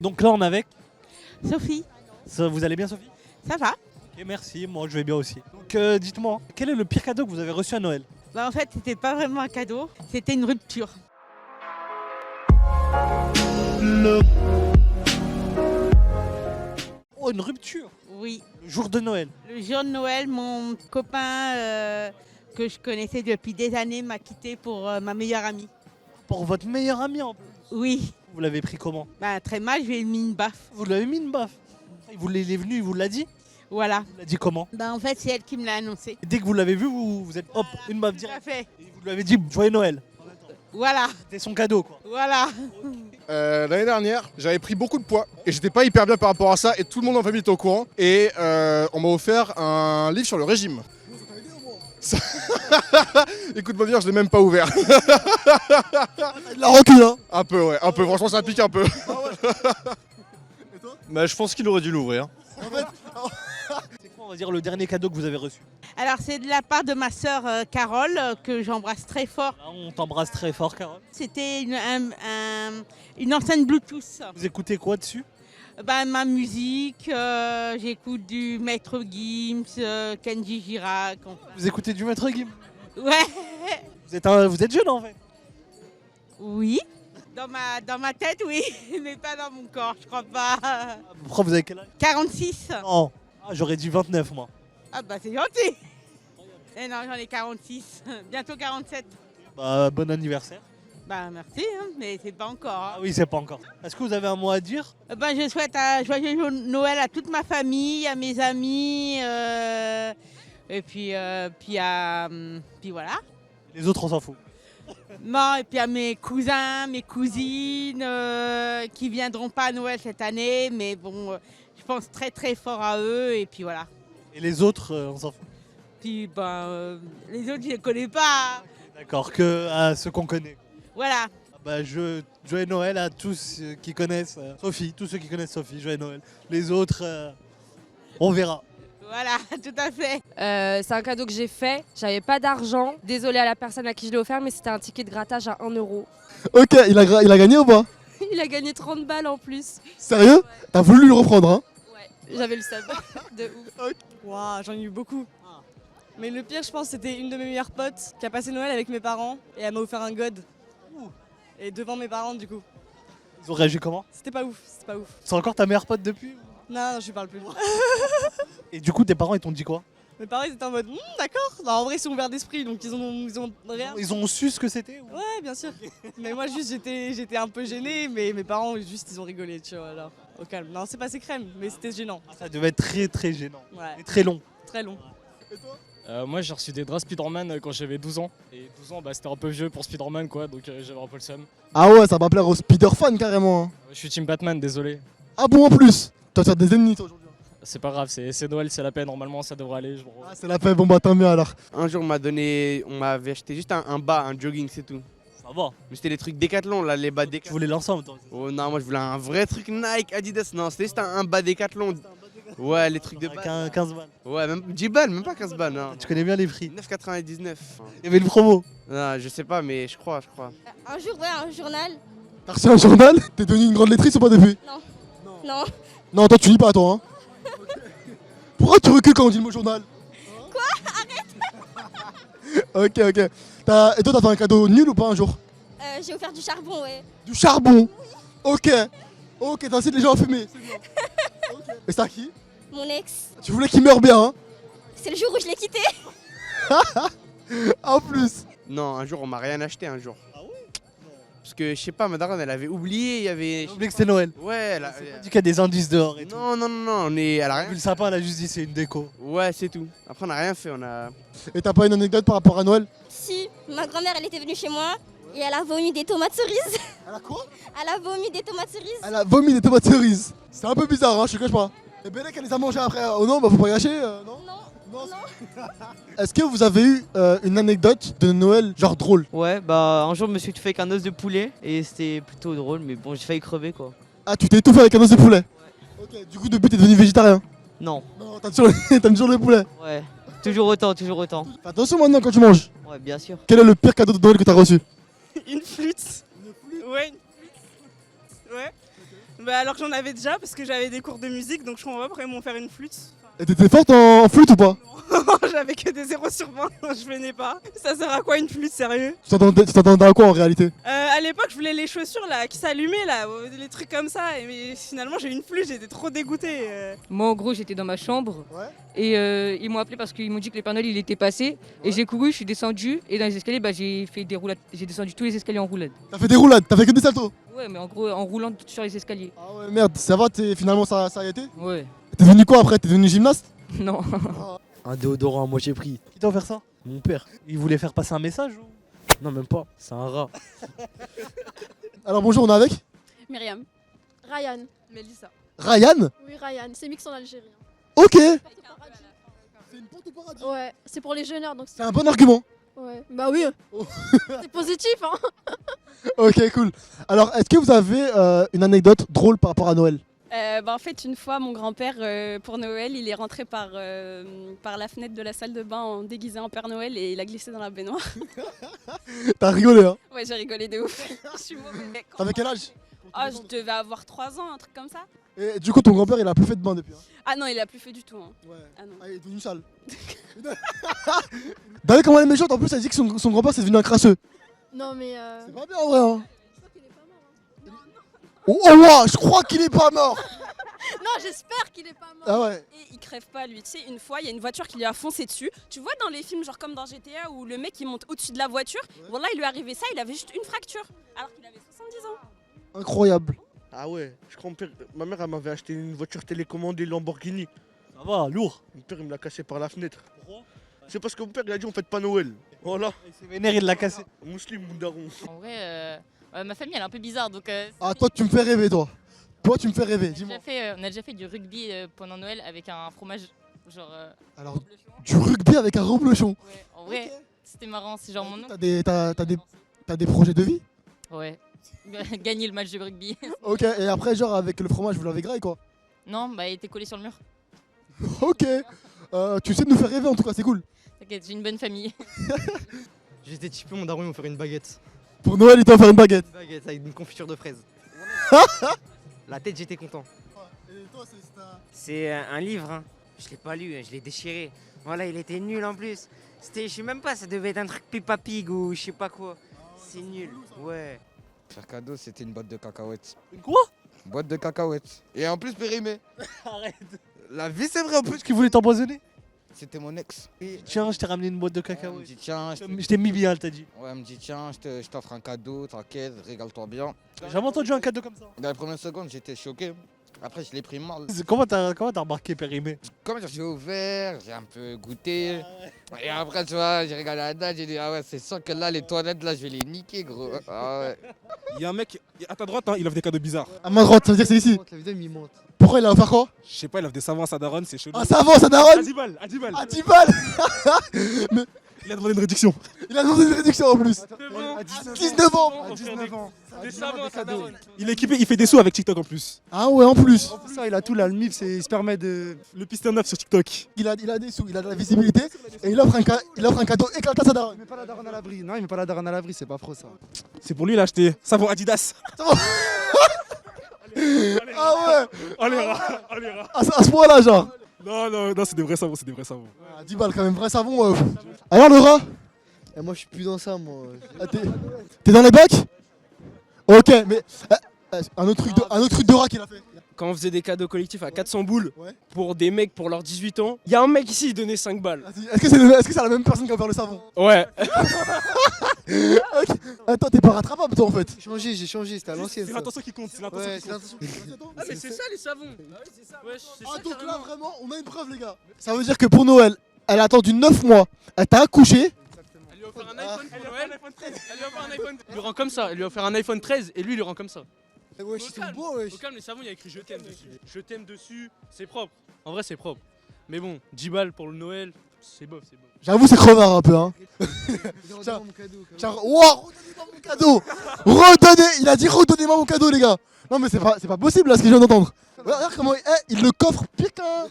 Donc là, on est avec. Sophie, Vous allez bien, Sophie? ça va? Ok, merci, moi je vais bien aussi. Donc dites-moi, quel est le pire cadeau que vous avez reçu à Noël? En fait, c'était pas vraiment un cadeau, c'était une rupture. Oh, une rupture, Oui, le jour de Noël. le jour de Noël, mon copain que je connaissais depuis des années m'a quitté pour ma meilleure amie. Pour votre meilleur ami en plus. Oui, Vous l'avez pris comment? très mal, je lui ai mis une baffe. Vous l'avez mis une baffe. Il est venu, il vous l'a dit? Voilà. Il l'a dit comment? En fait, c'est elle qui me l'a annoncé. Et dès que vous l'avez vu, vous êtes hop, une baffe Tout à directe. fait. Et vous lui avez dit Joyeux Noël. Voilà, C'était son cadeau quoi. voilà. L'année dernière, j'avais pris beaucoup de poids et j'étais pas hyper bien par rapport à ça et tout le monde en famille était au courant et on m'a offert un livre sur le régime. Ça- Écoute-moi bien, je l'ai même pas ouvert. La rancune hein. Un peu, ouais, un peu. Franchement, ça pique un peu. Bah, je pense qu'il aurait dû l'ouvrir. C'est quoi on va dire le dernier cadeau que vous avez reçu? Alors, c'est de la part de ma sœur Carole, que j'embrasse très fort. Là, on t'embrasse très fort Carole. C'était une enceinte Bluetooth. Vous écoutez quoi dessus? Ma musique, j'écoute du Maître Gims, Kenji Girac. Enfin. Vous écoutez du Maître Gims? Ouais, Vous êtes jeune en fait. oui. Dans ma tête, oui, mais pas dans mon corps, je crois pas. Pourquoi vous avez quel âge? 46. Oh, j'aurais dit 29 moi. Ah bah c'est gentil. Eh non, j'en ai 46, bientôt 47. Bah bon anniversaire. Bah merci, hein, mais c'est pas encore. Ah Hein. oui, c'est pas encore. Est-ce que vous avez un mot à dire? Je souhaite un joyeux Noël à toute ma famille, à mes amis, et puis voilà. Les autres on s'en fout. Non, et puis à mes cousins, mes cousines qui viendront pas à Noël cette année, mais bon, je pense très très fort à eux, et puis voilà. Et les autres on s'en fout. Puis les autres, je les connais pas. D'accord, que à ceux qu'on connaît. Voilà. Joyeux Noël à tous qui connaissent Sophie, tous ceux qui connaissent Sophie, joyeux Noël. Les autres, on verra. Voilà, tout à fait. C'est un cadeau que j'ai fait. J'avais pas d'argent. Désolée à la personne à qui je l'ai offert, mais c'était un ticket de grattage à 1 euro. Ok, il a gagné ou pas? Il a gagné 30 balles en plus. Sérieux? T'as voulu le reprendre, hein? Ouais, j'avais le seum. De ouf. Waouh, j'en ai eu beaucoup. Mais le pire, je pense, c'était une de mes meilleures potes qui a passé Noël avec mes parents et elle m'a offert un god. Et devant mes parents, du coup. Ils ont réagi comment? C'était pas ouf, c'était pas ouf. C'est encore ta meilleure pote depuis? Non, je lui parle plus. Et du coup, tes parents ils t'ont dit quoi? Mes parents, ils étaient en mode, d'accord. Non, en vrai, ils sont ouverts d'esprit, donc ils ont rien. Ils ont su ce que c'était ou... Ouais, bien sûr. Mais moi, juste, j'étais un peu gênée, mais mes parents, juste, ils ont rigolé, tu vois, alors, au calme. Non, c'est passé crème, mais c'était gênant. Ça devait être très très gênant. Ouais, Et très long. très long. Moi j'ai reçu des draps Spider-Man quand j'avais 12 ans. Et 12 ans c'était un peu vieux pour Spider-Man quoi, donc j'avais un peu le seum. Ah ouais, ça va plaire aux Spider-Fan carrément, hein. Je suis Team Batman, désolé. Ah bon, en plus? Tu vas te faire des ennemis toi aujourd'hui. C'est pas grave, c'est Noël, c'est la paix, normalement ça devrait aller. Ah, c'est la paix, bon bah tant mieux alors. Un jour, on m'avait acheté juste un bas, un jogging, c'est tout. Ça va. Mais c'était les trucs Décathlon, là, les bas Tu Décathlon. voulais l'ensemble toi. Oh non, moi je voulais un vrai truc Nike, Adidas. Non, c'était juste un bas Décathlon. Ouais, les trucs de Avec bas. 15 balles. Ouais, même 10 balles, même pas 15 balles. Non. Tu connais bien les prix. 9,99. Il y avait une promo. Non, je sais pas, mais je crois. Un jour, ouais, un journal. T'as reçu un journal? T'es devenu une grande lettrice ou pas depuis? Non. Non, toi tu lis pas toi, hein. Pourquoi tu recules quand on dit le mot journal? Quoi? Ok. Et toi t'as fait un cadeau nul ou pas un jour? J'ai offert du charbon, ouais. Du charbon? Ok, t'incites les gens à fumer. C'est bien. Ok. Et c'est à qui? Mon ex. Tu voulais qu'il meure bien, hein? C'est le jour où je l'ai quitté. En plus. Non, un jour, on m'a rien acheté un jour. Ah ouais? Parce que je sais pas, ma daronne, elle avait oublié, il y avait. J'ai oublié que c'était Noël. Ouais, elle a. On dit qu'il y a des indices dehors et tout. Non, on est. Elle a Vu rien. le sapin, elle a juste dit c'est une déco. Ouais, c'est tout. Après, on a rien fait, on a. Et t'as pas une anecdote par rapport à Noël? Si, ma grand-mère, elle était venue chez moi et elle a vomi des tomates cerises. Elle a quoi? Elle a vomi des tomates cerises. Elle a vomi des tomates cerises. C'est un peu bizarre, hein, je te cache pas. Et Bélec, elle les a mangées après. Oh non, bah faut pas gâcher, non? Non. Est-ce que vous avez eu une anecdote de Noël, genre drôle? Ouais, bah un jour je me suis étouffé avec un os de poulet et c'était plutôt drôle, mais bon, j'ai failli crever quoi. Ah, tu t'es étouffé avec un os de poulet? Ok, du coup, depuis, t'es devenu végétarien? Non, Non, t'aimes toujours le poulet. ouais, toujours autant, toujours autant. Fais attention maintenant quand tu manges. Ouais, bien sûr. Quel est le pire cadeau de Noël que t'as reçu? Une flûte. Ouais, une flûte. Ouais. Bah alors que j'en avais déjà parce que j'avais des cours de musique, donc je comprends pas pourquoi ils m'ont offert une flûte. Et t'étais forte en flûte ou pas? J'avais que des 0 sur 20, je venais pas. Ça sert à quoi une flûte, sérieux? Tu t'attendais à quoi en réalité? À l'époque, je voulais les chaussures là qui s'allumaient là, les trucs comme ça, mais finalement j'ai eu une flûte, j'étais trop dégoûtée. Moi, en gros, j'étais dans ma chambre et ils m'ont appelé parce qu'ils m'ont dit que le Père Noël il était passé. Et j'ai couru, je suis descendu et dans les escaliers, j'ai fait des roulades. J'ai descendu tous les escaliers en roulade. T'as fait des roulades, t'as fait que des saltos? Ouais, mais en gros, en roulant sur les escaliers. Ah ouais, merde, ça va, finalement ça a été? Ouais. T'es devenu quoi après? T'es devenu gymnaste? Non. Un déodorant à moitié prix. Qui t'a offert ça? Mon père. Il voulait faire passer un message ou? Non, même pas. C'est un rat. Alors bonjour, on est avec Myriam. Ryan. Mélissa. Ryan? Oui, Ryan. C'est mix en algérien. Ok. C'est une porte au paradis. Ouais, c'est pour les jeûneurs. Donc c'est un bon argument. Ouais, bah oui. C'est positif, hein. Ok, cool. Alors, est-ce que vous avez une anecdote drôle par rapport à Noël? En fait, une fois, mon grand-père, pour Noël, il est rentré par la fenêtre de la salle de bain en déguisé en Père Noël et il a glissé dans la baignoire. T'as rigolé, hein? Ouais, j'ai rigolé de ouf. Je suis mauvais. T'avais quel âge? Ah, je devais avoir 3 ans, un truc comme ça. Et du coup, ton grand-père, il a plus fait de bain depuis. Hein. Ah non, il a plus fait du tout. Hein. Ouais. Ah non. Ah, il est devenu sale. T'as vu comment elle est méchante? En plus, elle dit que son grand-père, c'est devenu un crasseux. Non, mais. C'est pas bien en vrai, hein. Oh, wow, je crois qu'il est pas mort. Non, j'espère qu'il est pas mort. Ah ouais. Et il crève pas lui. Tu sais, une fois, il y a une voiture qui lui a foncé dessus. Tu vois dans les films, genre comme dans GTA, où le mec il monte au-dessus de la voiture. Voilà, il lui est arrivé ça, il avait juste une fracture. Alors qu'il avait 70 ans. Incroyable. Ah ouais, je crois que ma mère elle m'avait acheté une voiture télécommandée Lamborghini. Ça va, lourd. Mon père il me l'a cassé par la fenêtre. Pourquoi? C'est parce que mon père il a dit on fête pas Noël. Voilà. Il s'est vénère, il l'a cassé. Muslim, mon daron. En vrai, ma famille elle est un peu bizarre donc. Ah, toi, tu me fais rêver, toi. Toi, tu me fais rêver, dis-moi. On a déjà fait du rugby pendant Noël avec un fromage genre. Alors, du rugby avec un reblochon. Ouais, en vrai, c'était marrant, c'est genre mon nom. T'as des projets de vie? Ouais. Gagner le match de rugby. Ok, et après, genre, avec le fromage, vous l'avez graillé, quoi? Non, bah il était collé sur le mur. Ok. Tu sais nous faire rêver, en tout cas, c'est cool. T'inquiète, j'ai une bonne famille. J'étais typé, mon daron il m'a offert une baguette. Pour Noël, il t'a offert une baguette. Une baguette avec une confiture de fraises. La tête, j'étais content. C'est un livre, hein. Je l'ai pas lu, je l'ai déchiré. Voilà, il était nul en plus. C'était, je sais même pas, ça devait être un truc Peppa Pig ou je sais pas quoi. C'est nul, ouais. Faire cadeau, c'était une boîte de cacahuètes. Une quoi? Une boîte de cacahuètes. Et en plus périmée. Arrête. La vie, c'est vrai en plus. Qui voulait t'empoisonner? C'était mon ex. Tiens, je t'ai ramené une boîte de cacao. Elle me dit tiens, Je t'ai mis bien, elle t'a dit. Ouais, elle me dit tiens, je t'offre un cadeau, t'inquiète, régale-toi bien. J'ai jamais entendu un cadeau comme ça. Dans les premières secondes, j'étais choqué. Après, je l'ai pris mal. Comment t'as remarqué périmé? Comme j'ai ouvert, j'ai un peu goûté. Et après, tu vois, j'ai regardé la date, j'ai dit ah ouais, c'est sûr que là, les toilettes, là, je vais les niquer, gros. Ah ouais. Il y a un mec à ta droite, hein, il offre des cadeaux bizarres. À ma droite, ça veut dire que c'est ici. Pourquoi il a offert quoi? Je sais pas, il offre des savons à sa daronne, c'est chelou. Un savon, sa daronne? À 10 balles, à 10 balles. À 10 balles. Mais il a demandé une réduction. Il a demandé une réduction en plus. À 19 ans. À 19 ans. Des savons à sa daronne. Il est équipé, il fait des sous avec TikTok en plus. Ah ouais, en plus. Ça, il a tout là, le MIF, il se permet de. Le piston neuf sur TikTok. Il a des sous, il a de la visibilité et il offre un cadeau éclatant à sa daronne. Il met pas la daronne à l'abri. Non, il met pas la daronne à l'abri, c'est pas pro ça. C'est pour lui, il a acheté savon Adidas. Ah ouais. On les rats, on les rats. À ce point-là, genre. Non, c'est des vrais savons, c'est des vrais savons. 10 balles quand même, vrai savon. Alors le rat? Et moi je suis plus dans ça, moi. T'es dans les bacs? Ok, mais un autre truc de rat qu'il a fait. Quand on faisait des cadeaux collectifs à 400 boules pour des mecs pour leurs 18 ans, il y a un mec ici, il donnait 5 balles. Est-ce que c'est la même personne qui a offert le savon? Ouais. Okay. Attends, t'es pas rattrapable toi en fait. J'ai changé, c'était à l'ancienne. C'est l'intention qui compte, c'est l'intention qui compte. Ah mais c'est ça les savons. Ah donc là vraiment, on a une preuve les gars. Ça veut dire que pour Noël, elle a attendu 9 mois, elle t'a accouché. Elle lui a offert un iPhone pour Noël. Elle lui a offert un iPhone. Il lui rend comme ça, elle lui a offert un iPhone 13 et lui il lui rend comme ça. Ouais, je suis beau, ouais. Au calme, les savons, il y a écrit je t'aime dessus. Je t'aime dessus, c'est propre. En vrai, c'est propre. Mais bon, 10 balles pour le Noël, c'est bof, c'est bof. J'avoue, c'est crevard un peu, hein. Wow, redonnez-moi mon cadeau. Il a dit redonnez-moi mon cadeau, les gars. Non, mais c'est pas possible là ce que je viens d'entendre. Regarde comment il le coffre pire qu'un.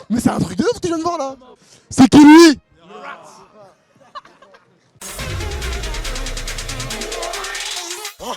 Mais c'est un truc de ouf que je viens de voir là. C'est qui lui? Oh.